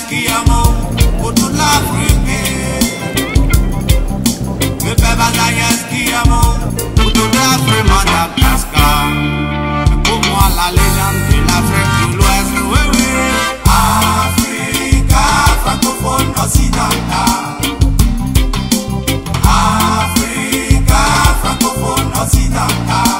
qui a mot pour toute l'Afrique. Le peuple Bataillès qui a mot pour toute l'Afrique, Madagascar. Pour moi, la légende de l'Afrique de l'Ouest, oui, oui. Africa, francophone occidental. Africa, francophone occidental.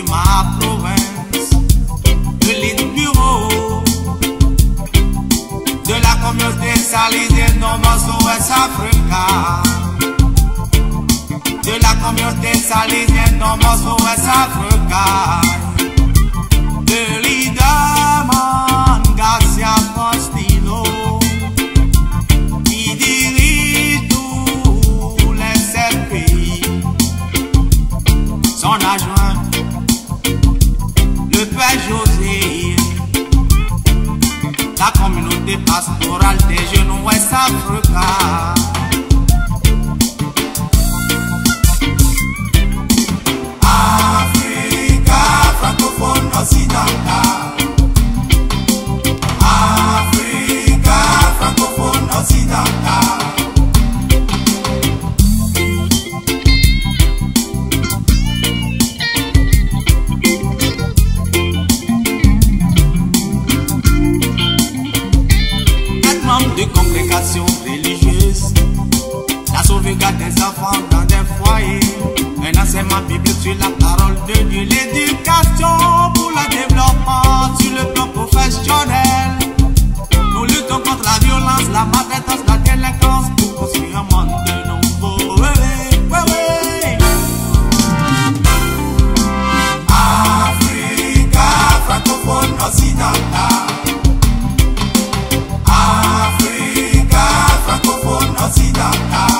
Ma province, de l'île bureau de la communauté salésienne Nomos West Africa, de la communauté salésienne Nomos West Africa, de Lidaman Garcia Postino, qui dirige tous les 7 pays, son adjoint le Père José, la communauté pastorale des jeunes Ouest Africa. Africa, francophone occidental. Africa, francophone occidental. De congrégations religieuses, la sauvegarde des enfants dans des foyers, un enseignement biblique sur la parole de Dieu, l'éducation pour le développement sur le plan professionnel. Nous luttons contre la violence, la maltraitance, la délinquance pour construire un monde de nouveau. Oui, oui, oui. Africa, francophone occidental. Africa, francophone occidental.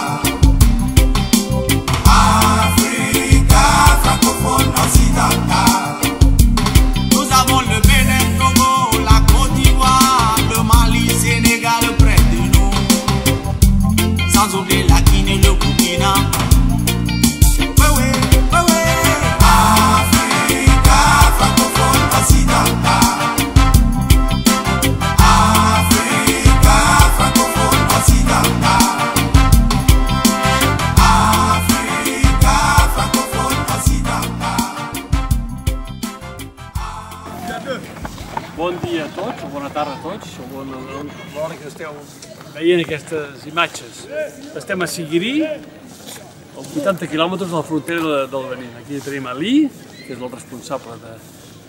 Africa, francophone occidental. Nous avons le Bénin, Togo, la Côte d'Ivoire, le Mali, Sénégal près de nous. Sans oublier la Guinée, le Burkina. Oui, oui, oui, oui. Africa, francophone occidental. Bon dia a tots, o bona tarda a tots, o l'hora que esteu veient aquestes imatges. Estem a Siguiri, a 80 quilòmetres de la frontera del Benín. Aquí tenim Ali, que és el responsable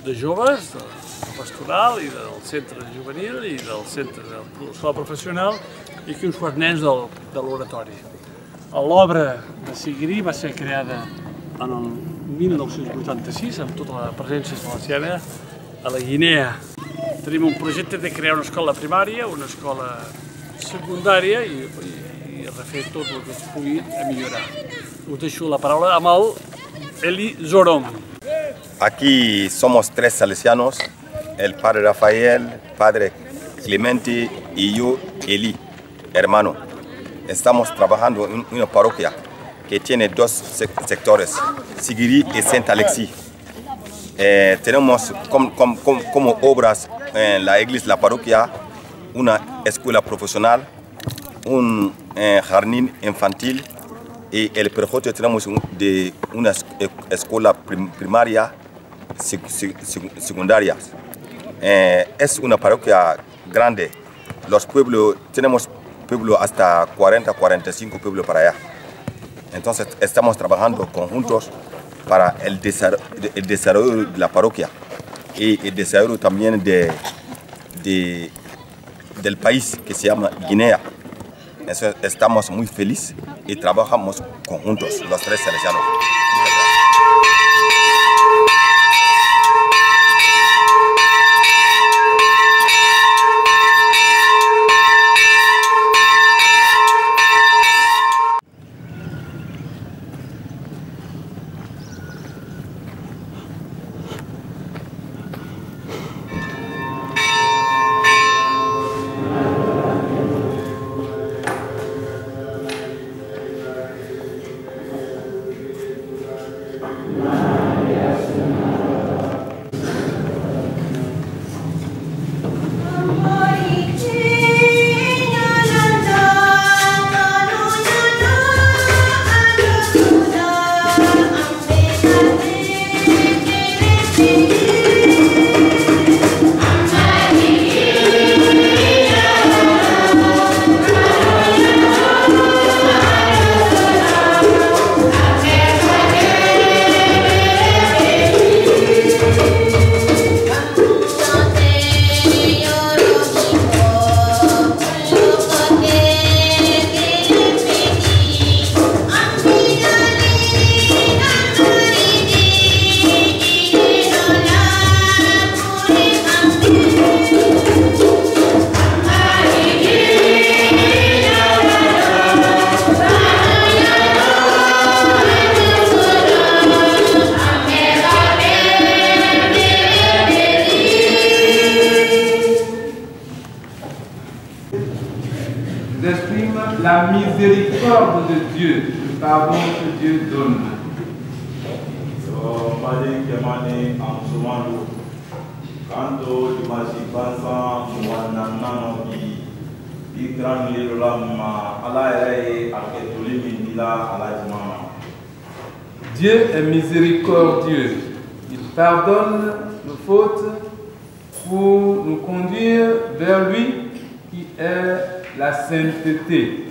de joves, del pastoral i del centre juvenil i del centre de l'escola professional, i aquí uns quants nens de l'oratori. L'obra de Siguiri va ser creada en el 1986 amb tota la presència valenciana a la Guinea. Tenim un projecte de crear una escola primària, una escola secundària i refer tot el que es pugui millorar. Us deixo la paraula amb el Eli Zorom. Aquí somos 3 salesianos, el padre Rafael, padre Clemente y yo, Eli, hermano. Estamos trabajando en una parroquia que tiene 2 sectores, Siguiri y Saint Alexis. Tenemos como obras en la iglesia, la parroquia, una escuela profesional, un jardín infantil y el proyecto tenemos una escuela primaria, secundaria. Es una parroquia grande. Los pueblos, tenemos pueblos hasta 40, 45 pueblos para allá. Entonces estamos trabajando conjuntos para el desarrollo de la parroquia y el desarrollo también del país que se llama Guinea. Entonces, estamos muy felices y trabajamos conjuntos, los 3 salesianos. la miséricorde de Dieu, le pardon que Dieu donne. Dieu est miséricordieux. Il pardonne nos fautes pour nous conduire vers lui qui est la sainteté.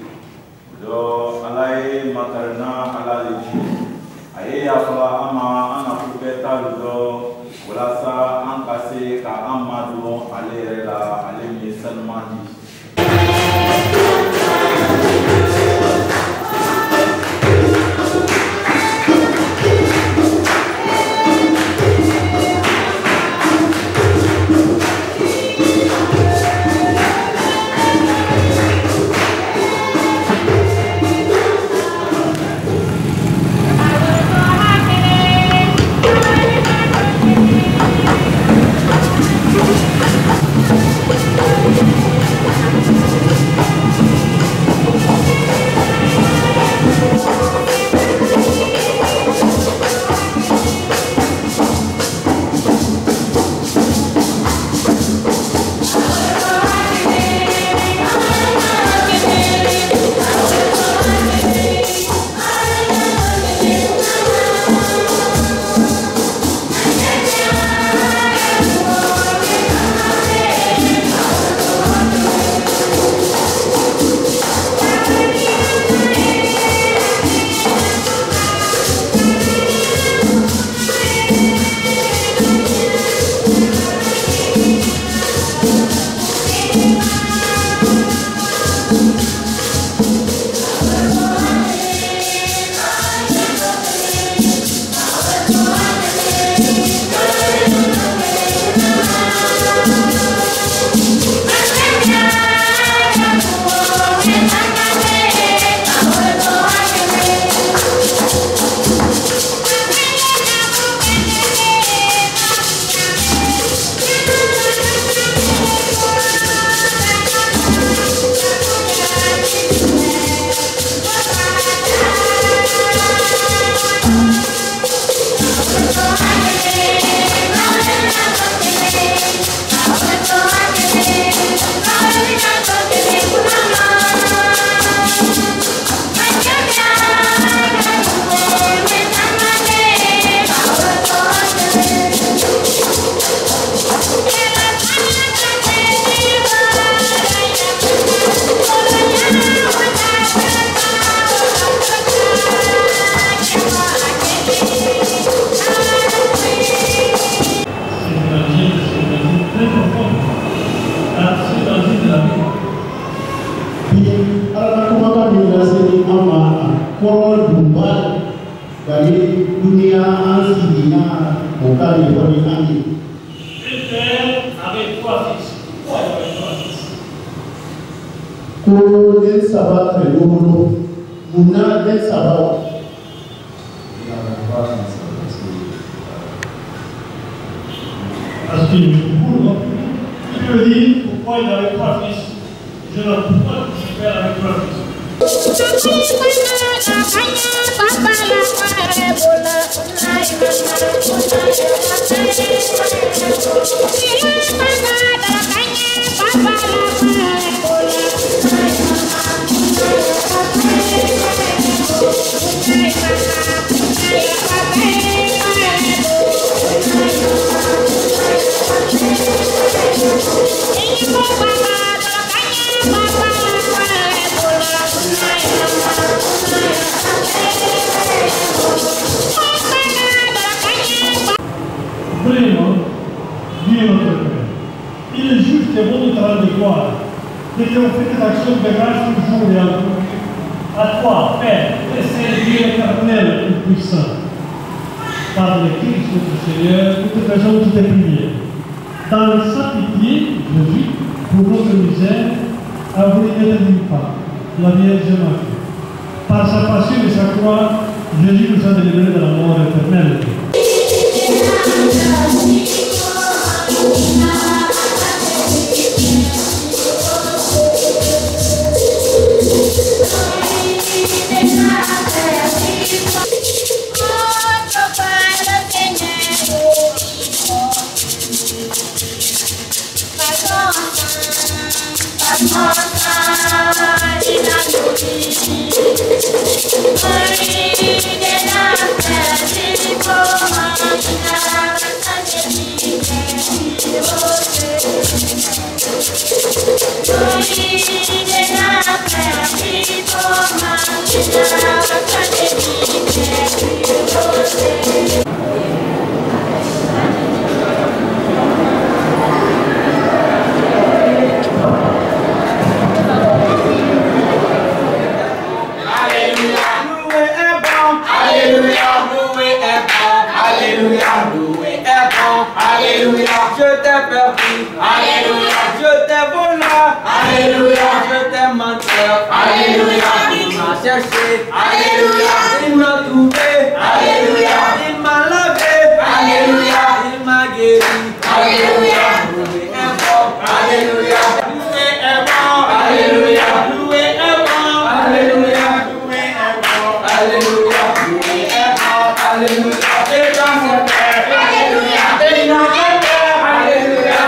Alléluia, je t'ai perdu. Alléluia, je t'ai volé. Alléluia, je t'ai menti. Alléluia, il m'a cherché. Alléluia, il m'a trouvé. Alléluia, il m'a lavé. Alléluia, il m'a guéri. Alléluia, loué est bon. Alléluia, loué est bon. Alléluia, loué est bon. Alléluia, loué est bon. Alléluia, loué est bon. Alléluia, et dans mon père. Alléluia, et dans mon père. Alléluia,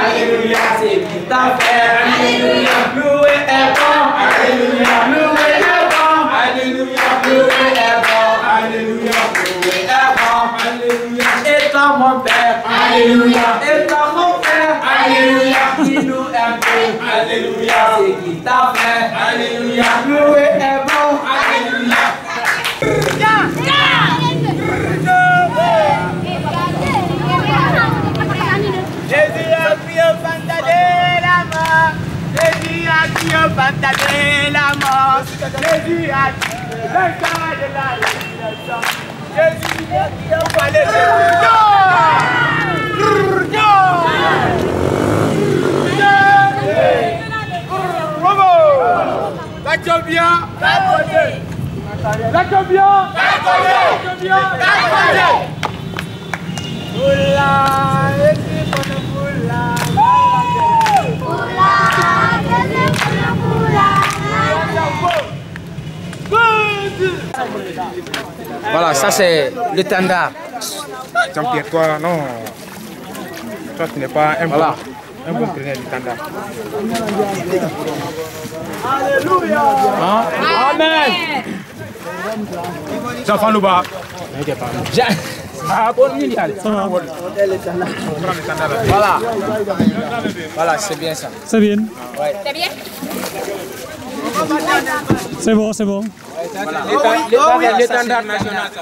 alléluia, c'est qui t'a fait. Alléluia, loué est bon. Alléluia, loué est bon. Alléluia, loué est bon. Alléluia, loué est bon. Alléluia, et dans mon père. Alléluia, et dans mon père. Alléluia, qui nous aime. Alléluia, c'est qui t'a fait. Alléluia, loué est bon. Alléluia. Jésus a pris au fanta de la mort. Jésus a pris au fanta de la mort. Jésus a pris le vainqueur de la résurrection. Jésus a pris au palais de Bravo! D'accord bien! D'accord bien! D'accord bien! D'accord bien! Oula, Jésus pour le poula. Oula, Jésus pour le poula. Voilà, ça c'est l'étendard. Jean-Pierre, toi, non. Toi, tu n'es pas un bon, un bon preneur d'étendard. Alléluia. Hein? Amen. Jean-François Louba. Ah, bon, voilà. Voilà, c'est bien ça. C'est bien. Ouais. C'est bien? C'est bon, c'est bon. Voilà, l'étendard national. Ça.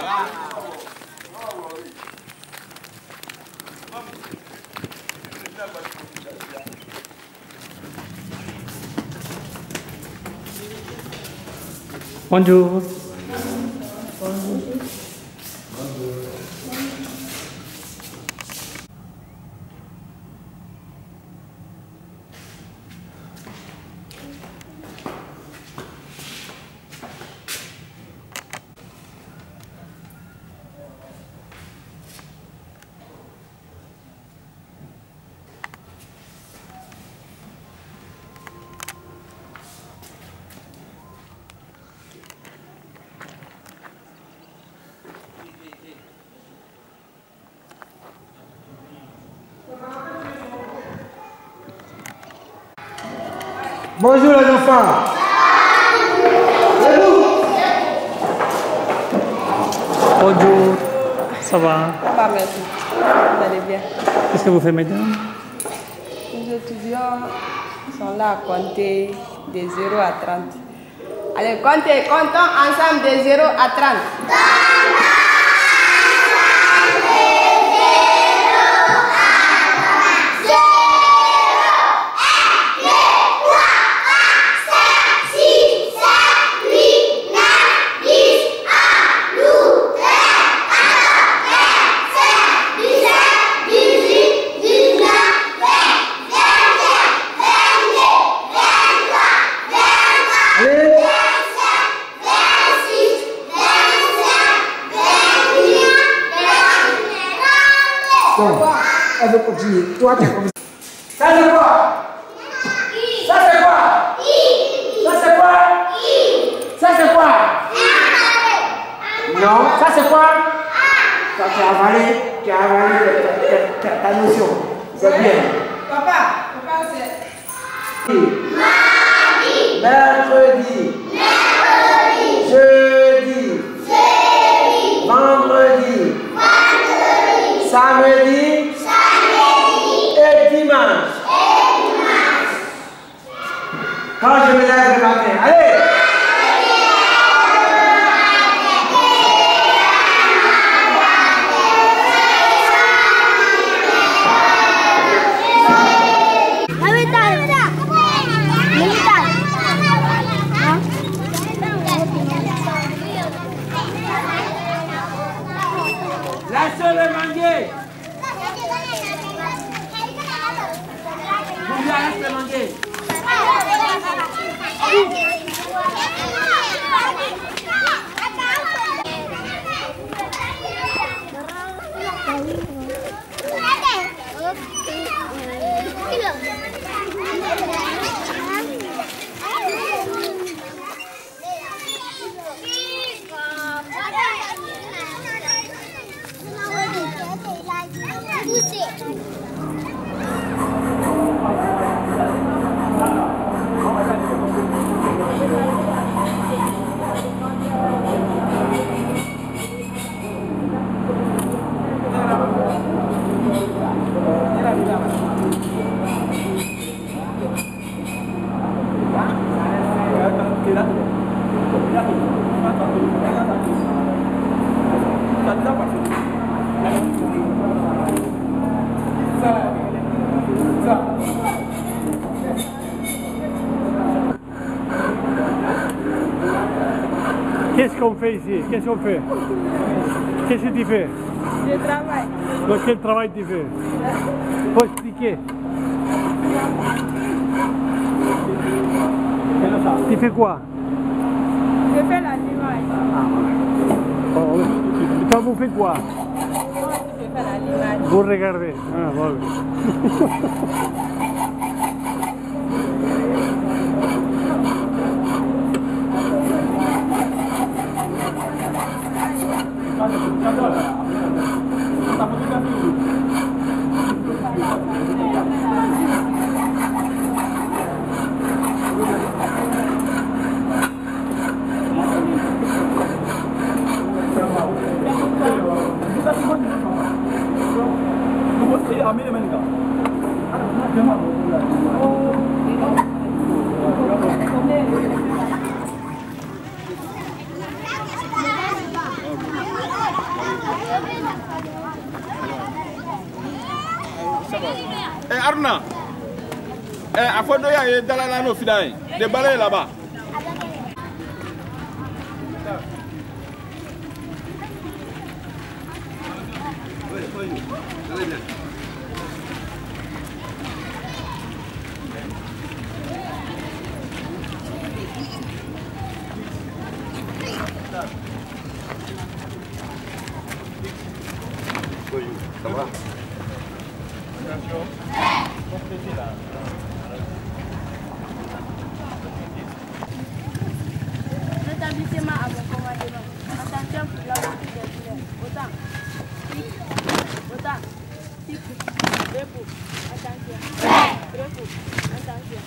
Bonjour. Bonjour les enfants. Bonjour. Ça va? Ça va, merci. Vous allez bien? Qu'est-ce que vous faites, mesdames? Les étudiants sont là à compter de 0 à 30. Allez, comptons ensemble de 0 à 30. Elle veut continuer. Toi, tu as commencé. Ça c'est quoi? Ça c'est quoi? Ça c'est quoi? Ça c'est quoi? Non, ça c'est quoi? Ça tu as avalé ta notion. C'est bien. Papa, c'est mercredi, jeudi, vendredi, samedi, et dimanche. Quand je me lève le matin, allez! Laissez-le manger. Vous laissez manger. Qu'est-ce qu'on fait ici? Qu'est-ce qu'on fait? Qu'est-ce que tu fais? Je travaille. Donc quel travail tu fais? Faut expliquer. Tu fais quoi? Je fais l'allumage. Toi vous faites quoi? Je fais l'allumage. Vous regardez. Ah, voilà. Arna, à fond de dans la no finale, des balais là-bas. Ça va? Rétablissement à mon commandement. Attention pour la montée des couleurs. Autant. Autant. Repos. Attention. Repos. Attention.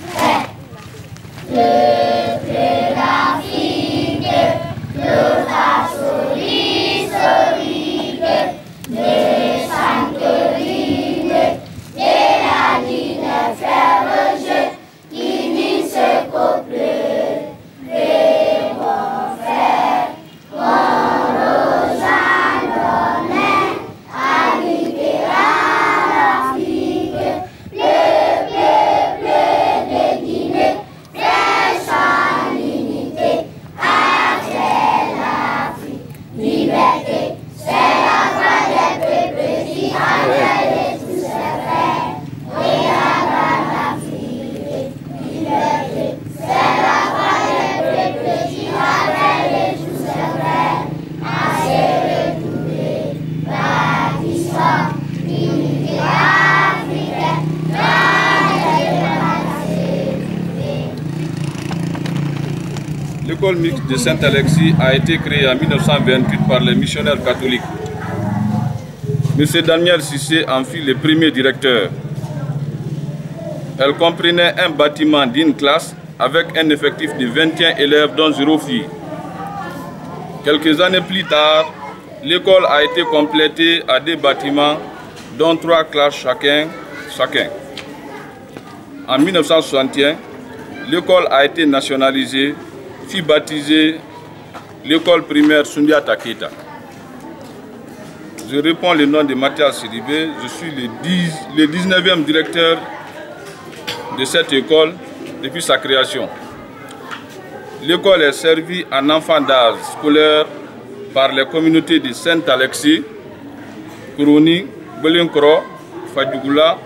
L'école mixte de Saint-Alexis a été créée en 1928 par les missionnaires catholiques. M. Daniel Cissé en fut le premier directeur. Elle comprenait un bâtiment d'une classe avec un effectif de 21 élèves dont 0 filles. Quelques années plus tard, l'école a été complétée à 2 bâtiments dont 3 classes chacun. En 1961, l'école a été nationalisée, fut baptisée l'école primaire Sundiata Keita. Je réponds le nom de Mathias Sidibé, je suis le 19e directeur de cette école depuis sa création. L'école est servie en enfants d'âge scolaire par les communautés de Saint-Alexis, Kourouni, Belinkro, Fadjougula,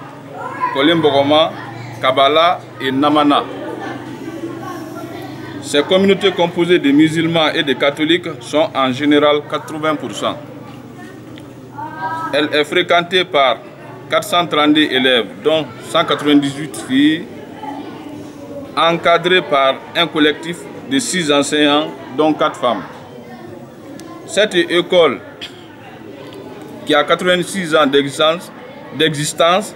Kolimbogoma, Kabala et Namana. Ces communautés composées de musulmans et de catholiques sont en général 80%. Elle est fréquentée par 432 élèves, dont 198 filles, encadrée par un collectif de 6 enseignants, dont 4 femmes. Cette école, qui a 86 ans d'existence,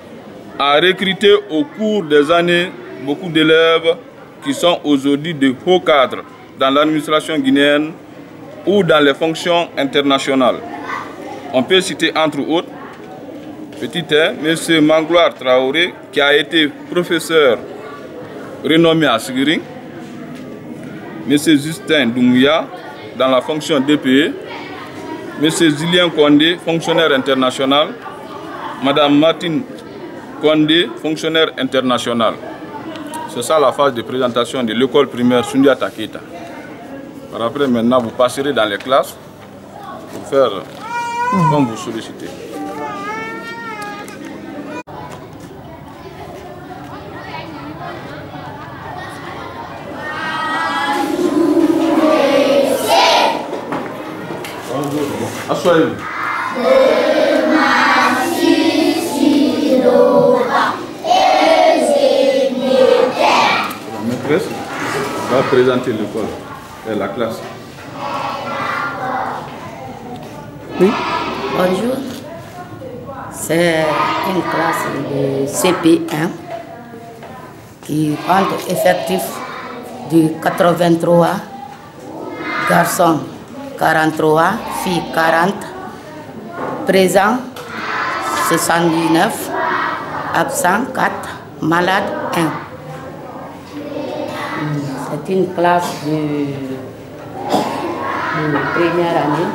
a recruté au cours des années beaucoup d'élèves qui sont aujourd'hui de hauts cadres dans l'administration guinéenne ou dans les fonctions internationales. On peut citer entre autres, petit 1, M. Mangloire Traoré, qui a été professeur renommé à Sigiri, M. Justin Doumbouya, dans la fonction DPE, M. Zilien Kondé, fonctionnaire international, Mme Martine Kondé, fonctionnaire international. C'est ça la phase de présentation de l'école primaire Sundiata Keita. Après, maintenant, vous passerez dans les classes pour faire comme vous sollicitez. Assoyez-vous. La maîtresse va présenter l'école et la classe. Oui. Bonjour. C'est une classe de CP1 qui compte effectif de 83, garçons 43, filles 40, présents 79, absents 4, malades 1. C'est une classe de première année.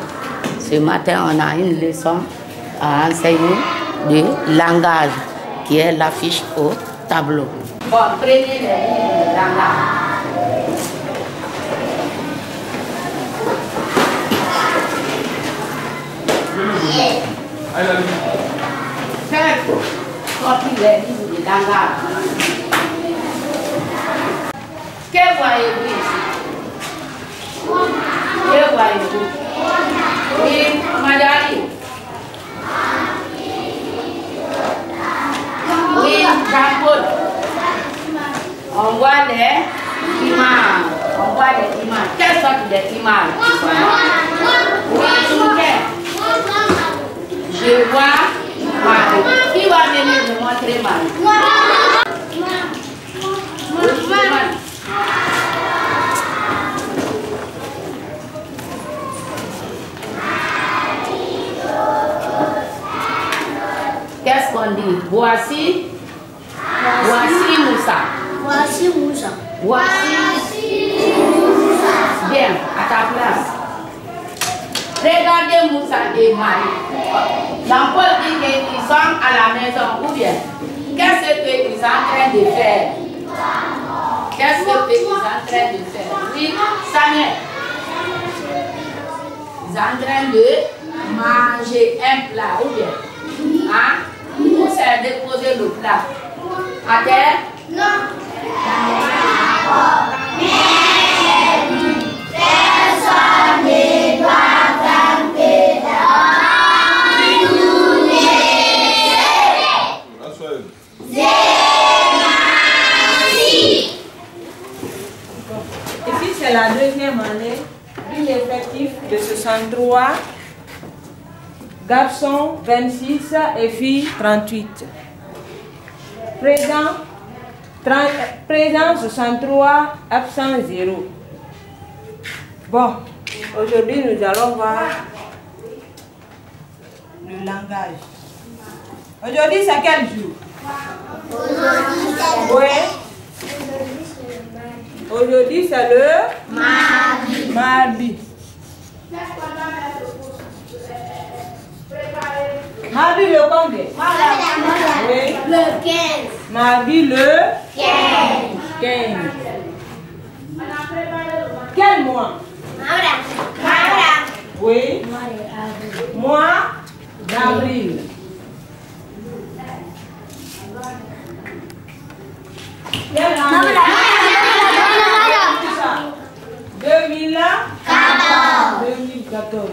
Ce matin, on a une leçon à enseigner de langage, qui est l'affiche au tableau. Bon, prenez les livres de langage. Faites sortir les livres de langage. Que voyez-vous ici? Que voyez-vous? Oui, Madari. Oui, Jean-Paul. On voit des images. On voit des images. Quelle sorte d'images? Oui, je vois Marie. Qui va venir me montrer Marie? Qu'est-ce qu'on dit? Voici Moussa. Voici Moussa. Voici Moussa. Bien, à ta place. Regardez Moussa et Marie. Jean-Paul dit qu'ils sont à la maison. Ou bien, qu'est-ce qu'ils sont en train de faire? Qu'est-ce qu'ils sont en train de faire? Oui, Samuel. Ils sont en train de manger un plat. Ou bien, hein? Où c'est déposer le plat? À terre? Non. Personne ne doit camper dans une Ici, c'est la deuxième année d'une effectif de 63, garçons 26 et filles 38. Présents Présent 63, absent 0. Bon, aujourd'hui nous allons voir le langage. Aujourd'hui c'est quel jour? Aujourd'hui c'est le mardi. Mardi le combien? Oui. Le 15. Mardi le 15. Quel mois? Oui. Mois d'avril. Quelle année? 2014.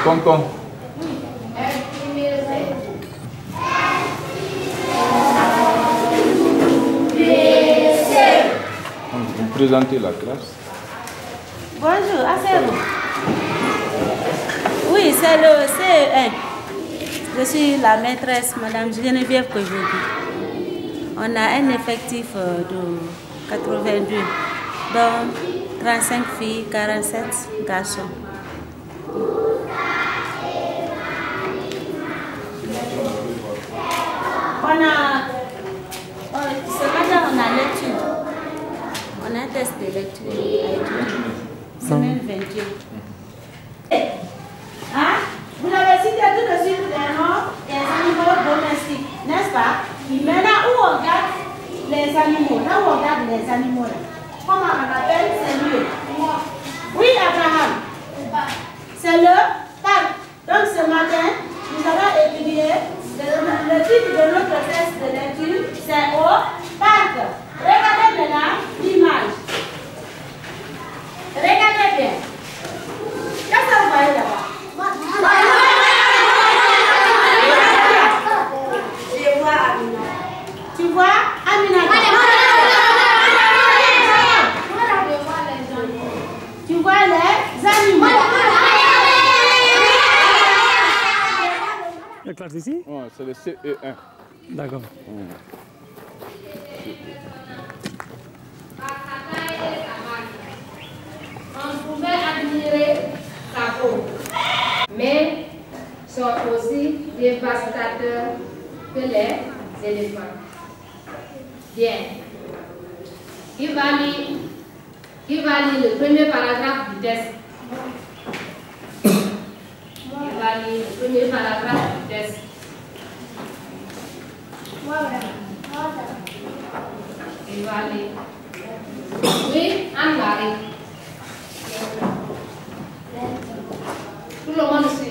Tonton. Vous présentez la classe. Bonjour, asseyez-vous. Oui, c'est le CE1. Je suis la maîtresse, Madame Geneviève Kojodi. On a un effectif de 82, dont 35 filles, 47 garçons. Ce matin, on a lecture. On a un test de lecture à étudier. Semaine 21. Hein? Vous avez cité tout de suite les noms des animaux domestiques, n'est-ce pas? Maintenant, où on regarde les animaux, là où on regarde les animaux, là. Comment on appelle ces lieux? Oui, Abraham. C'est le parc. Donc ce matin, nous allons étudier le titre de notre test de lecture, c'est au parc. Regardez maintenant l'image. Regardez bien. Qu'est-ce que vous voyez là-bas? Je vois Amina. Tu vois Amina? Tu vois les animaux. La classe ici? Ouais, c'est le CE1. D'accord. On pouvait admirer sa peau, mais sont aussi dévastateurs que les éléphants. Bien. Qui va lire le premier paragraphe du test? Qui va lire le premier paragraphe du test? Qui va lire? Oui, Anne-Marie. Tout le monde ici.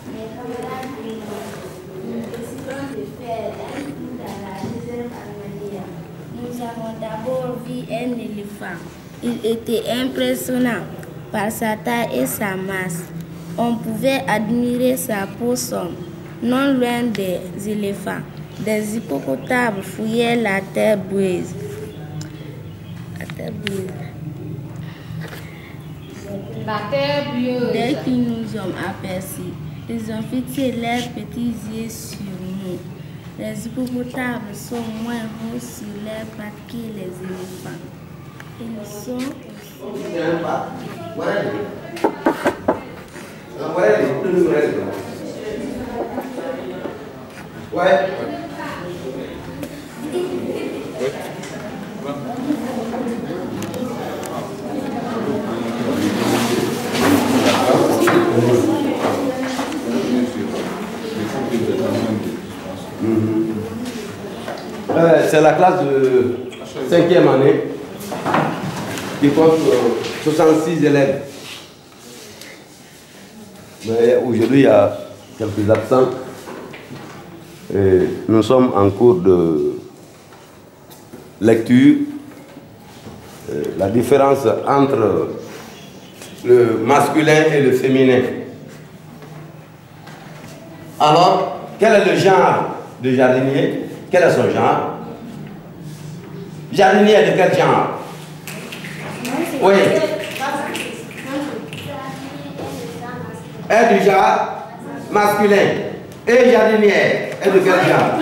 Mes camarades nous décidons de faire un tour dans la deuxième année. Nous avons d'abord vu un éléphant. Il était impressionnant par sa taille et sa masse. On pouvait admirer sa peau sombre. Non loin des éléphants, des hippopotames fouillaient la terre brûlée. La terre brûleuse. Dès qu'ils nous ont aperçus, ils ont fixé leurs petits yeux sur nous. Les hippopotames sont moins hauts sur leurs pattes que les éléphants. Ils sont... C'est la classe de 5e année qui compte 66 élèves. Mais aujourd'hui, il y a quelques absents. Et nous sommes en cours de lecture. La différence entre le masculin et le féminin. Alors, quel est le genre de jardinier? Quel est son genre? Jardinier de quel genre? Oui. est du genre masculin. Et jardinière est de quel genre?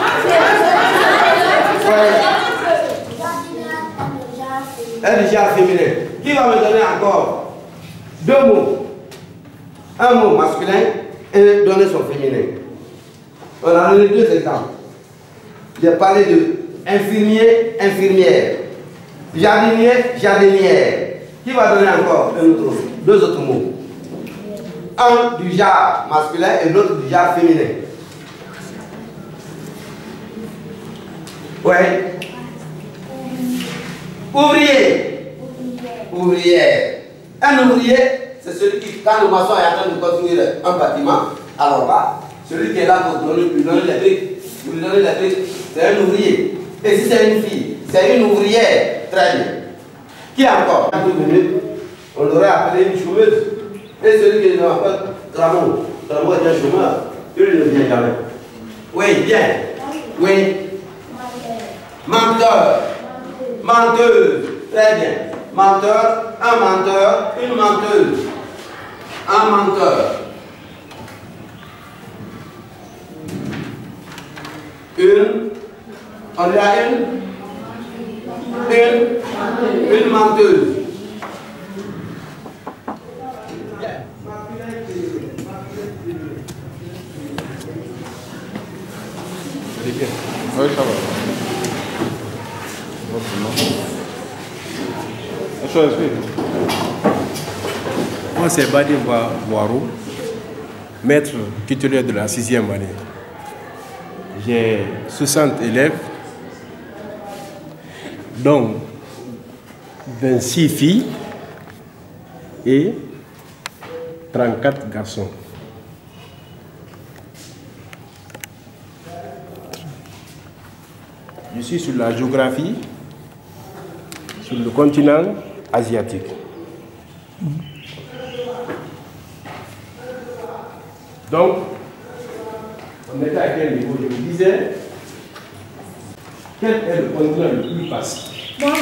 Est du genre féminin. Qui va me donner encore 2 mots? Un mot masculin et donner son féminin. On a donné 2 exemples. J'ai parlé de infirmier, infirmière. Jardinier, jardinière. Qui va donner encore 2 autres mots? Un du genre masculin et l'autre du genre féminin. Ouais. Ouvrier. Ouvrière. Un ouvrier, c'est celui qui, quand le maçon est en train de construire un bâtiment, alors là, celui qui est là pour lui donner les briques, pour lui donner les briques, c'est un ouvrier. Et si c'est une fille, c'est une ouvrière. Très bien. Qui encore? Dans 2 minutes, on aurait appelé une chômeuse. Et celui qui ne m'appelle Tramon, Tramon est un chômeur, il ne vient jamais. Oui, bien. Oui. Menteur. Menteuse. Très bien. Menteur, un menteur, une menteuse. Un menteur. On lui a une menteuse. Oui, ça va. Moi, c'est Badi Boiro, maître titulaire de la 6e année. J'ai 60 élèves, dont 26 filles et 34 garçons. Je suis sur la géographie, sur le continent asiatique. Donc, on était à quel niveau? Je me disais, quel est le continent le plus vaste? Hein?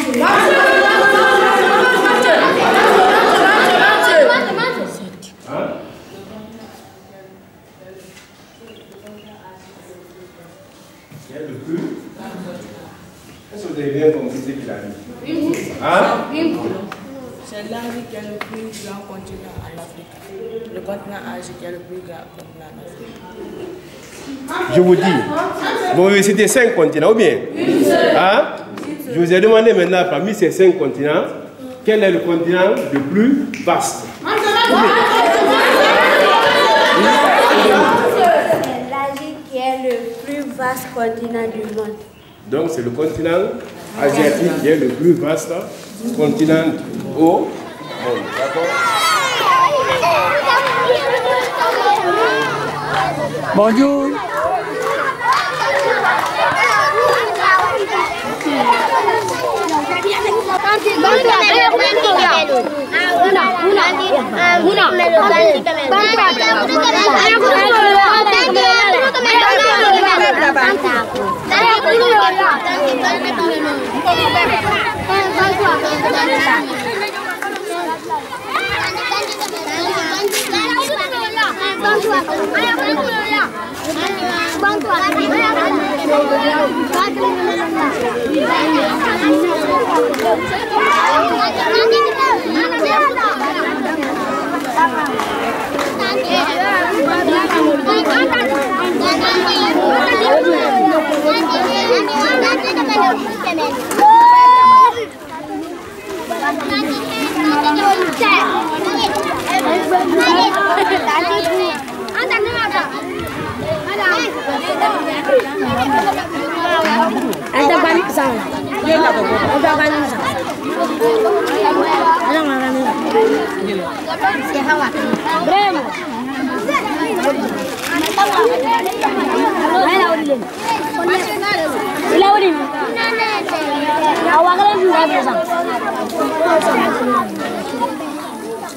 Quel est le plus? Est-ce que vous avez bien compris ce qu'il a dit? Hein? C'est l'Asie qui est le plus grand continent en Afrique. Le continent Asie qui est le plus grand continent en Afrique. Je vous dis, vous avez cité 5 continents ou bien? Hein? Je vous ai demandé maintenant, parmi ces 5 continents, quel est le continent le plus vaste? C'est l'Asie qui est le plus vaste continent du monde. Donc c'est le continent asiatique qui est le plus vaste continent au monde. D'accord? Bonjour.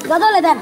Gagal